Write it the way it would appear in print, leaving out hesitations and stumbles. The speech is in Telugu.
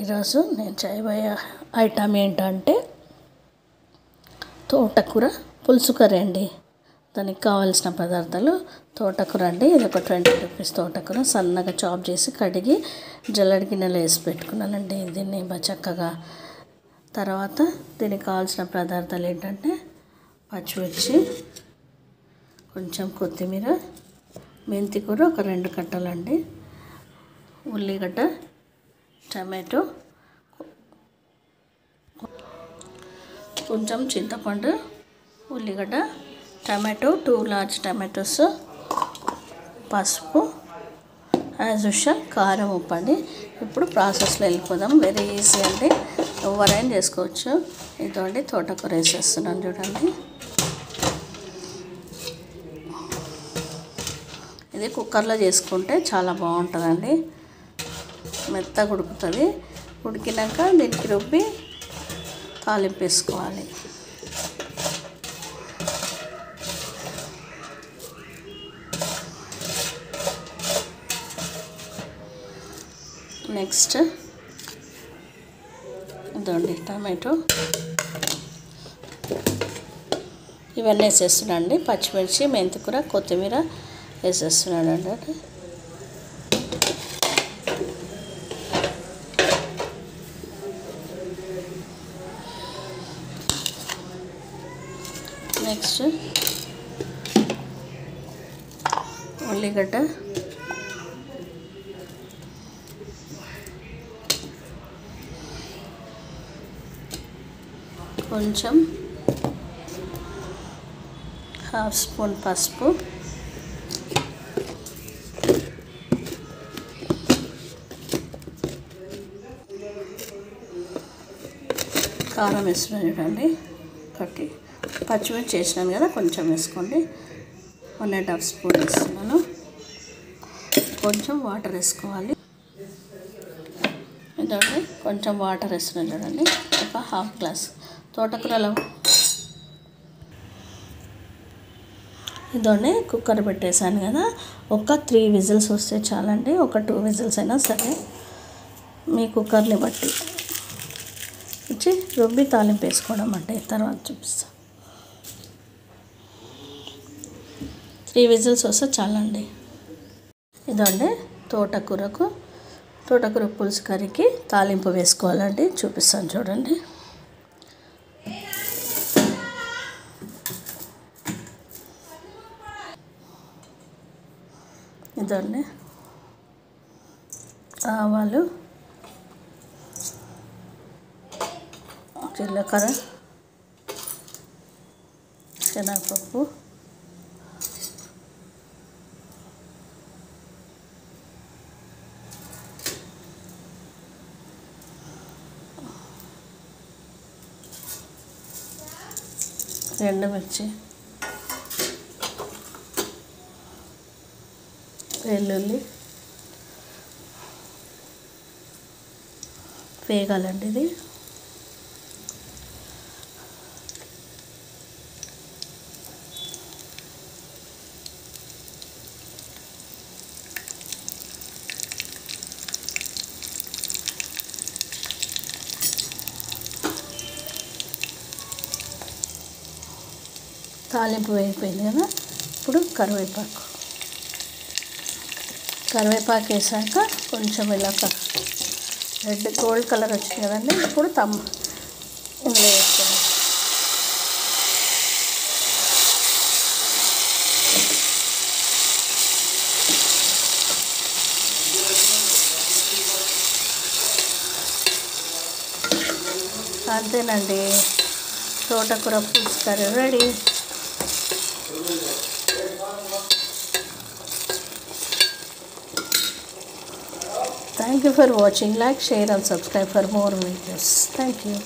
ఈరోజు నేను చేయబోయే ఐటమ్ ఏంటంటే తోటకూర పులుసు కర్రీ అండి. దానికి కావాల్సిన పదార్థాలు తోటకూర అండి. ఇది ఒక 20 రూపీస్ తోటకూర సన్నగా చాప్ చేసి కడిగి జల్లెడ గిన్నెలో వేసి పెట్టుకున్నానండి. దీన్ని చక్కగా తర్వాత దీనికి కావాల్సిన పదార్థాలు ఏంటంటే పచ్చిమిర్చి, కొంచెం కొత్తిమీర, మెంతి కూర ఒక 2 కట్టలండి, ఉల్లిగడ్డ, టమాటో, కొంచెం చింతపండు, ఉల్లిగడ్డ, టమాటో 2 లార్జ్ టమాటోస్, పసుపు, యాజ్ యూజువల్ కారం, ఉప్పు అండి. ఇప్పుడు ప్రాసెస్లో వెళ్ళిపోదాం. వెరీ ఈజీ అండి, ఎవరైనా చేసుకోవచ్చు. ఇదండి తోటకూర వేసేస్తున్నాను చూడండి. ఇది కుక్కర్లో చేసుకుంటే చాలా బాగుంటుందండి, మెత్తగా ఉడుకుతుంది. ఉడికినాక దీనికి రుబ్బి తాలింపు వేసుకోవాలి. నెక్స్ట్ ఇదండి టమాటో, ఇవన్నీ వేసేస్తున్నానండి. పచ్చిమిర్చి, మెంతికూర, కొత్తిమీర వేసేస్తున్నానండి. నెక్స్ట్ ఉల్లిగడ్డ, కొంచెం 1/2 స్పూన్ పసుపు, కారం వేస్తున్నాను చూడండి. కట్టి పచ్చిమిర్చి వేసినాను కదా, కొంచెం వేసుకోండి. 1.5 స్పూన్ వేస్తున్నాను. కొంచెం వాటర్ వేసుకోవాలి. ఇదండి కొంచెం వాటర్ వేస్తున్నాను చూడండి, ఒక 1/2 గ్లాస్ తోటకూరలో. ఇదండి కుక్కర్ పెట్టేశాను కదా, ఒక 3 విజిల్స్ వస్తే చాలండి. ఒక 2 విజిల్స్ అయినా సరే మీ కుక్కర్ని బట్టి వచ్చి రుబ్బి తాలింపు వేసుకోవడం అంటే తర్వాత చూపిస్తాను. 3 విజిల్స్ వస్తే చాలండి. ఇదండి తోటకూర పులుసు కర్రీకి తాలింపు వేసుకోవాలండి, చూపిస్తాను చూడండి. ఇదండి ఆవాలు, జీలకర్ర, శనగపప్పు, ఎండుమిర్చి, వెల్లుల్లి వేగాలండి. ఇది తాలింపు వేగిపోయింది కదా, ఇప్పుడు కరివేపాకు వేసాక కొంచెం ఇలా రెడ్ గోల్డ్ కలర్ వచ్చింది కదండి. ఇప్పుడు ఇందులో వేసుకోండి. అంతేనండి, తోటకూర పులుసు curry ready. Thank you for watching. Like, share and subscribe for more videos. Thank you.